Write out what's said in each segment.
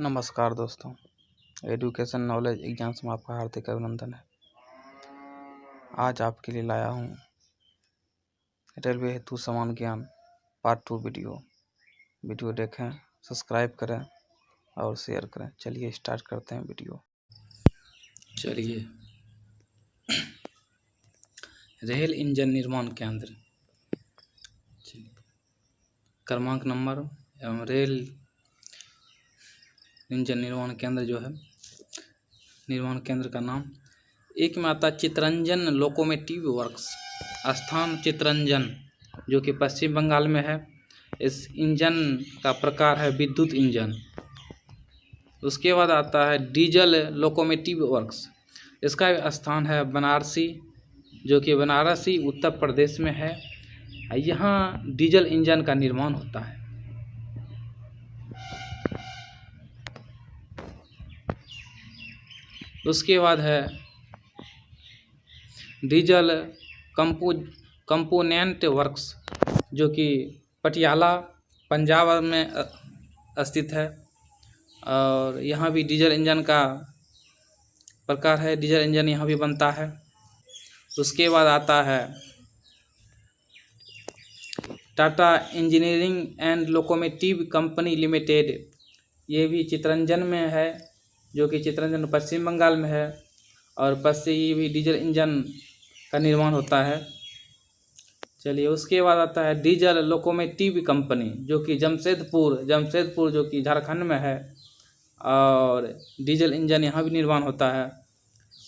नमस्कार दोस्तों, education knowledge exams में आपका हार्दिक अभिनंदन है। आज आपके लिए लाया हूँ रेलवे हेतु समान ज्ञान पार्ट 2 वीडियो देखें, सब्सक्राइब करें और शेयर करें। चलिए स्टार्ट करते हैं वीडियो। चलिए, रेल इंजन निर्माण केंद्र क्रमांक नंबर एवं रेल इंजन निर्माण केंद्र जो है, निर्माण केंद्र का नाम एक में आता है चितरंजन लोकोमोटिव वर्क्स, स्थान चितरंजन, जो कि पश्चिम बंगाल में है। इस इंजन का प्रकार है विद्युत इंजन। उसके बाद आता है डीजल लोकोमोटिव वर्क्स, इसका स्थान है बनारसी, जो कि बनारसी उत्तर प्रदेश में है। यहाँ डीजल इंजन का निर्माण होता है। उसके बाद है डीजल कंपोनेंट वर्क्स, जो कि पटियाला पंजाब में स्थित है और यहाँ भी डीजल इंजन का प्रकार है। डीजल इंजन यहाँ भी बनता है। उसके बाद आता है Tata engineering and locomotive company limited, ये भी चितरंजन में है, जो कि चितरंजन पश्चिम बंगाल में है और पश्चिमी भी डीजल इंजन का निर्माण होता है। चलिए, उसके बाद आता है डीजल लोकोमोटिव कंपनी, जो कि जमशेदपुर जो कि झारखंड में है और डीजल इंजन यहाँ भी निर्माण होता है।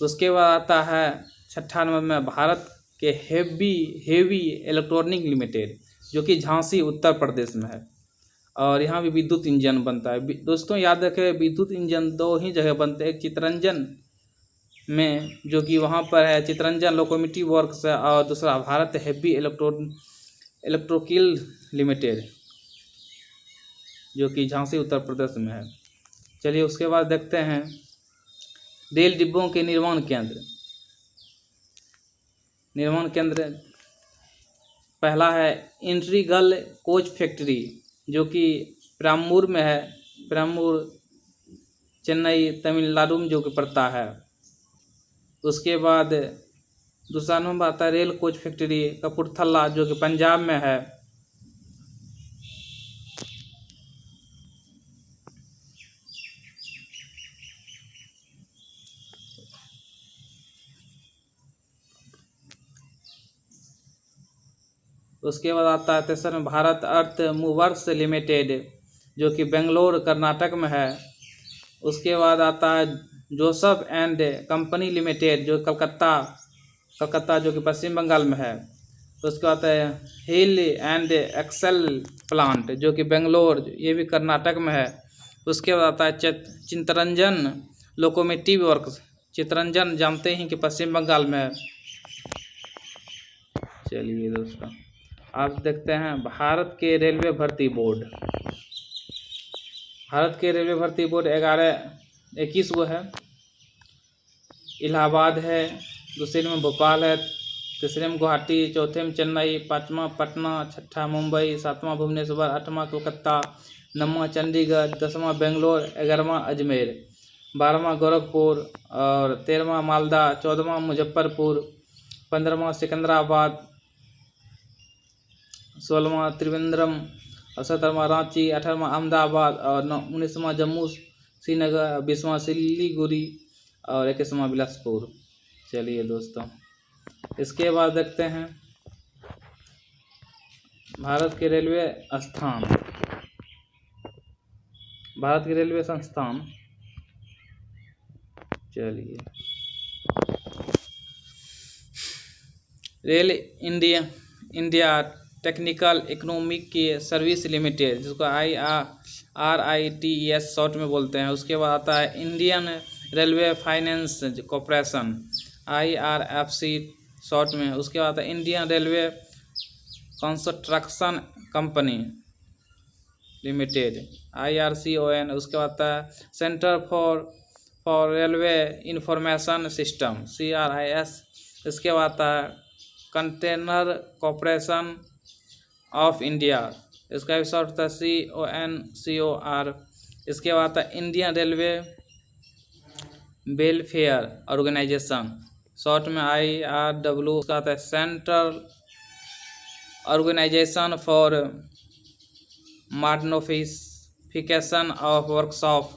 उसके बाद आता है 6 नंबर में भारत के हेवी इलेक्ट्रॉनिक लिमिटेड, जो कि झांसी उत्तर प्रदेश में है और यहाँ भी विद्युत इंजन बनता है। दोस्तों याद रखें, विद्युत इंजन 2 ही जगह बनते हैं, एक चितरंजन में जो कि वहाँ पर है चितरंजन लोकोमोटिव वर्क्स है, और दूसरा भारत हेवी इलेक्ट्रिकल लिमिटेड, जो कि झांसी उत्तर प्रदेश में है। चलिए, उसके बाद देखते हैं रेल डिब्बों के निर्माण केंद्र पहला है इंटीग्रल कोच फैक्ट्री, जो कि पेराम्बूर में है। पेराम्बूर चेन्नई तमिलनाडु में जो कि पड़ता है। उसके बाद दूसरा नंबर आता है रेल कोच फैक्ट्री कपूरथला, जो कि पंजाब में है। उसके बाद आता है तीसरा में भारत अर्थ मूवर्स लिमिटेड, जो कि बेंगलोर कर्नाटक में है। उसके बाद आता है जोसेफ एंड कंपनी लिमिटेड, जो कलकत्ता जो कि पश्चिम बंगाल में है। उसके बाद आता है हिल एंड एक्सेल प्लांट, जो कि बेंगलोर, ये भी कर्नाटक में है। उसके बाद आता है चितरंजन लोकोमोटिव वर्क्स, चितरंजन जानते हैं कि पश्चिम बंगाल में है। चलिए दोस्तों, आप देखते हैं भारत के रेलवे भर्ती बोर्ड 21 वो है। इलाहाबाद है, दूसरे में भोपाल है, तीसरे में गुवाहाटी, चौथे में चेन्नई, 5वां पटना, 6ठा मुंबई, 7वां भुवनेश्वर, 8वां कोलकाता, 9वां चंडीगढ़, 10वां बेंगलोर, 11वां अजमेर, 12वां गोरखपुर और 13वां मालदा, 14वां मुजफ्फरपुर, 15वां सिकंदराबाद, 16वां त्रिवेंद्रम और 17वां रांची, 18वां अहमदाबाद और 19वां जम्मू श्रीनगर, 20वां सिलीगुड़ी और 21वां बिलासपुर। चलिए दोस्तों, इसके बाद देखते हैं भारत के रेलवे संस्थान। चलिए, रेल इंडिया टेक्निकल इकोनॉमिक की सर्विस लिमिटेड, जिसको RITES शॉर्ट में बोलते हैं। उसके बाद आता है Indian railway finance corporation, IRFC short में। उसके बाद आता है Indian railway construction company limited, IRCON। उसके बाद आता है centre for railway information system, CRIS। इसके बाद आता है कंटेनर कॉरपोरेशन ऑफ इंडिया, इसका भी शॉर्ट था CONCOR। इसके बाद आता Indian Railway Welfare Organisation, short में IRW, उसका आता है Central Organisation for modernification of workshop,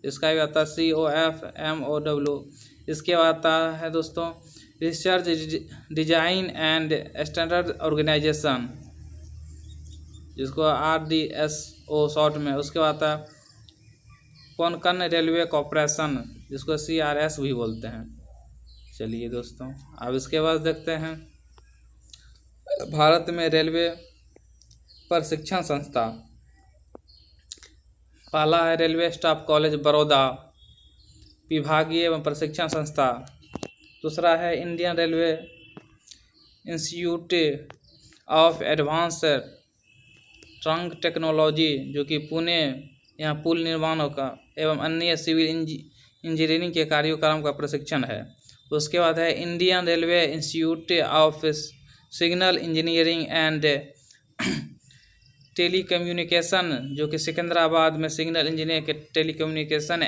इसका भी आता है COFMOW। इसके बाद आता है दोस्तों research design and standard organization, जिसको RDSO शॉर्ट में। उसके बाद आता है कोंकण रेलवे कॉरपोरेशन, जिसको CRS भी बोलते हैं। चलिए दोस्तों, अब इसके बाद देखते हैं भारत में रेलवे प्रशिक्षण संस्था। पहला है रेलवे स्टाफ कॉलेज बड़ौदा, विभागीय एवं प्रशिक्षण संस्था। दूसरा है Indian railway institute of advance trunk technology, जो कि पुणे, यहाँ पुल निर्माणों का एवं अन्य सिविल इंजीनियरिंग के कार्यक्रम का प्रशिक्षण है। उसके बाद है Indian railway institute of signal engineering and telecommunication, जो कि सिकंदराबाद में सिग्नल इंजीनियर के टेलीकम्युनिकेशन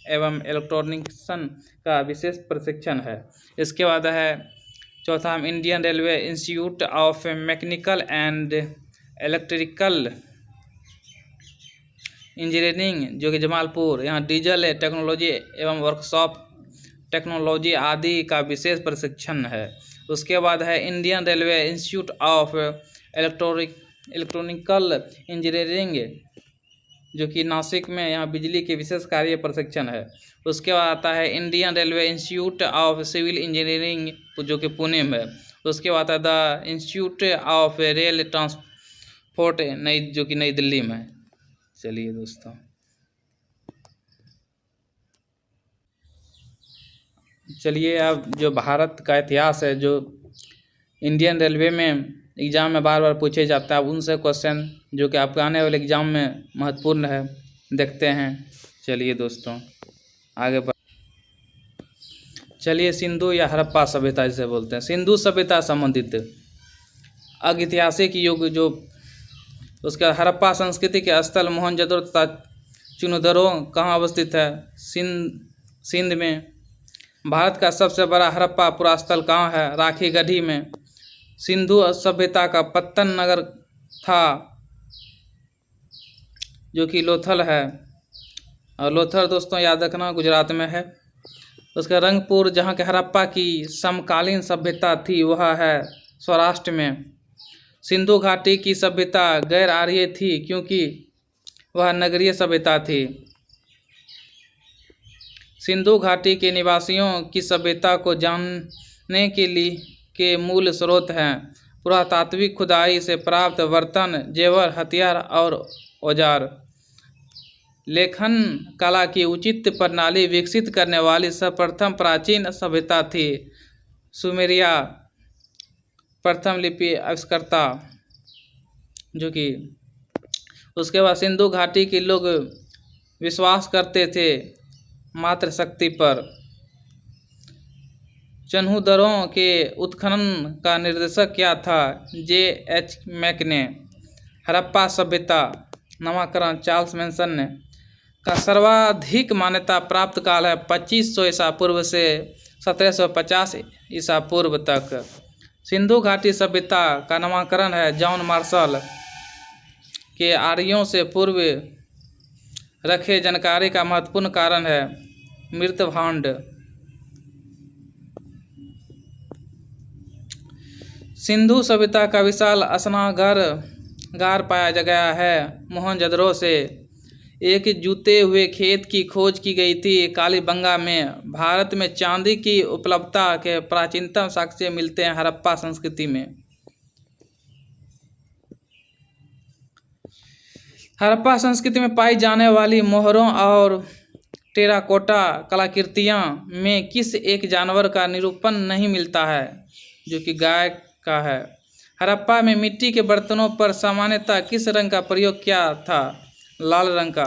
एवं इलेक्ट्रॉनिक्सन का विशेष प्रशिक्षण है। इसके बाद है चौथा Indian railway institute of mechanical and electrical engineering, जो कि जमालपुर, यहाँ डीजल टेक्नोलॉजी एवं वर्कशॉप टेक्नोलॉजी आदि का विशेष प्रशिक्षण है। उसके बाद है Indian railway institute of electronical engineering, जो कि नासिक में, यहाँ बिजली के विशेष कार्य प्रशिक्षण है। उसके बाद आता है Indian railway institute of civil engineering, जो कि पुणे में। उसके बाद आता है the institute of rail transport, जो कि नई दिल्ली में। चलिए दोस्तों, चलिए अब जो भारत का इतिहास है, जो इंडियन रेलवे में एग्ज़ाम में बार बार पूछे जाता है, उनसे क्वेश्चन जो कि आपके आने वाले एग्ज़ाम में महत्वपूर्ण है, देखते हैं। चलिए दोस्तों आगे बढ़, चलिए सिंधु या हड़प्पा सभ्यता जिसे बोलते हैं, सिंधु सभ्यता संबंधित ऐतिहासिक युग, जो उसका हड़प्पा संस्कृति के स्थल मोहनजोदड़ो तथा चुनदरो कहाँ अवस्थित है? सिंध में। भारत का सबसे बड़ा हड़प्पा पुरास्थल कहाँ है? राखी गढ़ी में। सिंधु सभ्यता का पत्तन नगर था, जो कि लोथल है, और लोथल दोस्तों याद रखना गुजरात में है। उसका रंगपुर, जहाँ के हड़प्पा की समकालीन सभ्यता थी, वह है सौराष्ट्र में। सिंधु घाटी की सभ्यता गैर आर्य थी, क्योंकि वह नगरीय सभ्यता थी। सिंधु घाटी के निवासियों की सभ्यता को जानने के मूल स्रोत हैं पुरातात्विक खुदाई से प्राप्त बर्तन, जेवर, हथियार और औजार। लेखन कला की उचित प्रणाली विकसित करने वाली सर्वप्रथम प्राचीन सभ्यता थी सुमेरिया, प्रथम लिपि आविष्कर्ता, जो कि उसके बाद सिंधु घाटी के लोग विश्वास करते थे मात्र शक्ति पर। चन्हूदरों के उत्खनन का निर्देशक क्या था? J.H. मैकने। हड़प्पा सभ्यता नामकरण चार्ल्स मैनसन ने। का सर्वाधिक मान्यता प्राप्त काल है 2500 ईसा पूर्व से 1750 ईसा पूर्व तक। सिंधु घाटी सभ्यता का नामकरण है जॉन मार्शल के आर्यों से पूर्व रखे जानकारी का महत्वपूर्ण कारण है मृत भांड। सिंधु सभ्यता का विशाल स्नानागार पाया गया है मोहनजोदड़ो से। एक जूते हुए खेत की खोज की गई थी कालीबंगा में। भारत में चांदी की उपलब्धता के प्राचीनतम साक्ष्य मिलते हैं हड़प्पा संस्कृति में। हड़प्पा संस्कृति में पाई जाने वाली मोहरों और टेराकोटा कलाकृतियां में किस एक जानवर का निरूपण नहीं मिलता है, जो कि गाय का है। हड़प्पा में मिट्टी के बर्तनों पर सामान्यतः किस रंग का प्रयोग किया था? लाल रंग का।